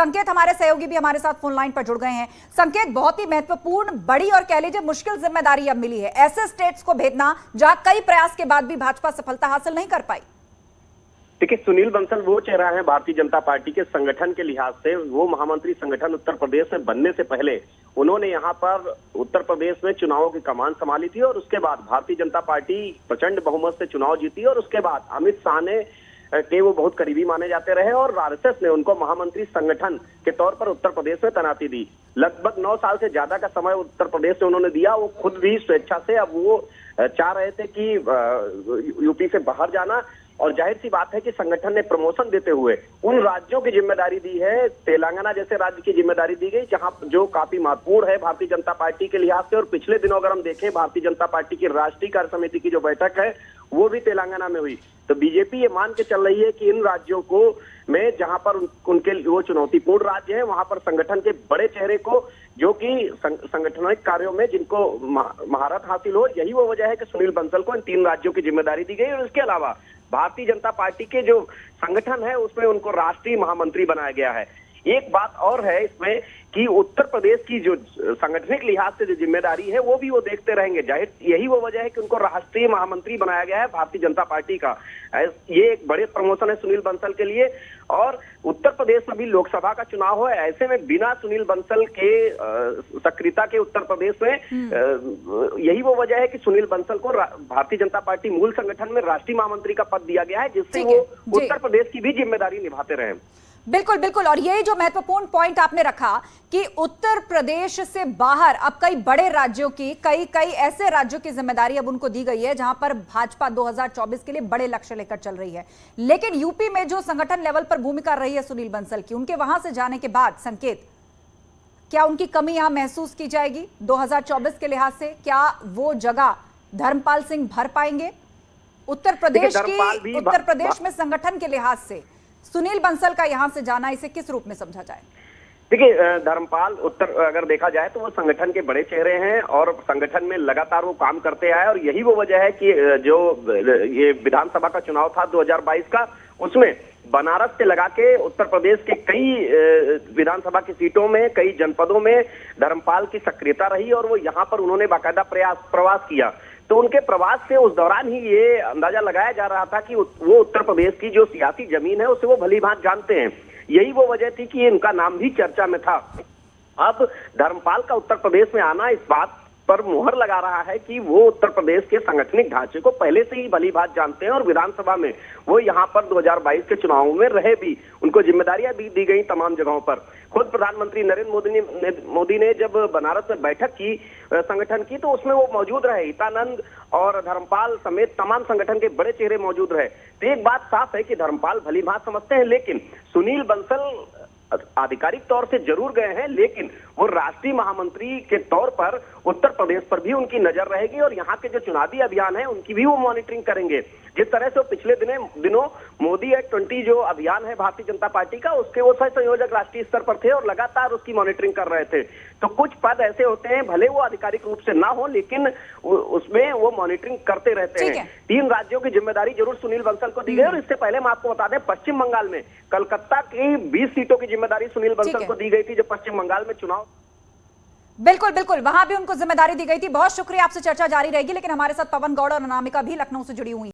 संकेत हमारे सहयोगी भी हमारे साथ फोन लाइन पर जुड़ गए हैं। संकेत, बहुत ही महत्वपूर्ण, बड़ी और कह लीजिए मुश्किल जिम्मेदारी अब मिली है, ऐसे स्टेट्स को भेजना जहां कई प्रयास के बाद भी भाजपा सफलता हासिल नहीं कर पाई। देखिए, सुनील बंसल वो चेहरा है भारतीय जनता पार्टी के संगठन के लिहाज से। वो महामंत्री संगठन उत्तर प्रदेश में बनने से पहले उन्होंने यहाँ पर उत्तर प्रदेश में चुनावों की कमान संभाली थी और उसके बाद भारतीय जनता पार्टी प्रचंड बहुमत से चुनाव जीती और उसके बाद अमित शाह ने के वो बहुत करीबी माने जाते रहे और आरएसएस ने उनको महामंत्री संगठन के तौर पर उत्तर प्रदेश में तैनाती दी। लगभग 9 साल से ज्यादा का समय उत्तर प्रदेश में उन्होंने दिया। वो खुद भी स्वेच्छा से अब वो चाह रहे थे कि यूपी से बाहर जाना, और जाहिर सी बात है कि संगठन ने प्रमोशन देते हुए उन राज्यों की जिम्मेदारी दी है, तेलंगाना जैसे राज्य की जिम्मेदारी दी गई जहां जो काफी महत्वपूर्ण है भारतीय जनता पार्टी के लिहाज से। और पिछले दिनों अगर हम देखें भारतीय जनता पार्टी की राष्ट्रीय कार्य समिति की जो बैठक है वो भी तेलंगाना में हुई। तो बीजेपी ये मान के चल रही है कि इन राज्यों को में जहां पर उनके वो चुनौतीपूर्ण राज्य है वहां पर संगठन के बड़े चेहरे को, जो कि संगठनिक कार्यों में जिनको महारत हासिल हो, यही वो वजह है कि सुनील बंसल को इन 3 राज्यों की जिम्मेदारी दी गई। और इसके अलावा भारतीय जनता पार्टी के जो संगठन है उसमें उनको राष्ट्रीय महामंत्री बनाया गया है। एक बात और है इसमें कि उत्तर प्रदेश की जो सांगठनिक लिहाज से जो जिम्मेदारी है वो भी वो देखते रहेंगे। जाहिर यही वो वजह है कि उनको राष्ट्रीय महामंत्री बनाया गया है भारतीय जनता पार्टी का। ये एक बड़े प्रमोशन है सुनील बंसल के लिए। और उत्तर प्रदेश में भी लोकसभा का चुनाव है, ऐसे में बिना सुनील बंसल के सक्रियता के उत्तर प्रदेश में यही वो वजह है कि सुनील बंसल को भारतीय जनता पार्टी मूल संगठन में राष्ट्रीय महामंत्री का पद दिया गया है, जिससे वो उत्तर प्रदेश की भी जिम्मेदारी निभाते रहे। बिल्कुल बिल्कुल, और ये जो महत्वपूर्ण पॉइंट आपने रखा कि उत्तर प्रदेश से बाहर अब कई बड़े राज्यों की, कई ऐसे राज्यों की जिम्मेदारी अब उनको दी गई है जहां पर भाजपा 2024 के लिए बड़े लक्ष्य लेकर चल रही है। लेकिन यूपी में जो संगठन लेवल पर भूमिका रही है सुनील बंसल की, उनके वहां से जाने के बाद संकेत, क्या उनकी कमी यहां महसूस की जाएगी 2024 के लिहाज से? क्या वो जगह धर्मपाल सिंह भर पाएंगे? उत्तर प्रदेश में संगठन के लिहाज से सुनील बंसल का यहां से जाना, इसे किस रूप में समझा जाए? देखिए, धर्मपाल अगर देखा जाए तो वो संगठन के बड़े चेहरे हैं और संगठन में लगातार वो काम करते आए। और यही वो वजह है कि जो ये विधानसभा का चुनाव था 2022 का, उसमें बनारस से लगा के उत्तर प्रदेश के कई विधानसभा की सीटों में, कई जनपदों में धर्मपाल की सक्रियता रही और वो यहाँ पर उन्होंने बाकायदा प्रवास किया। तो उनके प्रवास से उस दौरान ही ये अंदाजा लगाया जा रहा था कि वो उत्तर प्रदेश की जो सियासी जमीन है उसे वो भली भांति जानते हैं। यही वो वजह थी कि इनका नाम भी चर्चा में था। अब धर्मपाल का उत्तर प्रदेश में आना इस बात पर मुहर लगा रहा है कि वो उत्तर प्रदेश के सांगठनिक ढांचे को पहले से ही भली भांति जानते हैं और विधानसभा में वो यहाँ पर 2022 के चुनावों में रहे भी, उनको जिम्मेदारियां भी दी गई तमाम जगहों पर। खुद प्रधानमंत्री नरेंद्र मोदी ने जब बनारस में बैठक की संगठन की तो उसमें वो मौजूद रहे, हितानंद और धर्मपाल समेत तमाम संगठन के बड़े चेहरे मौजूद रहे। तो एक बात साफ है कि धर्मपाल भली भांति समझते हैं, लेकिन सुनील बंसल आधिकारिक तौर से जरूर गए हैं, लेकिन वो राष्ट्रीय महामंत्री के तौर पर उत्तर प्रदेश पर भी उनकी नजर रहेगी और यहाँ के जो चुनावी अभियान है उनकी भी वो मॉनिटरिंग करेंगे। जिस तरह से वो पिछले दिनों मोदी एट 20 जो अभियान है भारतीय जनता पार्टी का, उसके वो सह संयोजक राष्ट्रीय स्तर पर थे और लगातार उसकी मॉनिटरिंग कर रहे थे। तो कुछ पद ऐसे होते हैं, भले वो आधिकारिक रूप से ना हो, लेकिन उसमें वो मॉनिटरिंग करते रहते हैं। 3 राज्यों की जिम्मेदारी जरूर सुनील बंसल को दी गई। और इससे पहले मैं आपको बता दें, पश्चिम बंगाल में कलकत्ता की 20 सीटों की जिम्मेदारी सुनील बंसल को दी गई थी, जो पश्चिम बंगाल में चुनाव। बिल्कुल बिल्कुल, वहां भी उनको जिम्मेदारी दी गई थी। बहुत शुक्रिया, आपसे चर्चा जारी रहेगी, लेकिन हमारे साथ पवन गौड़ और अनामिका भी लखनऊ से जुड़ी हुई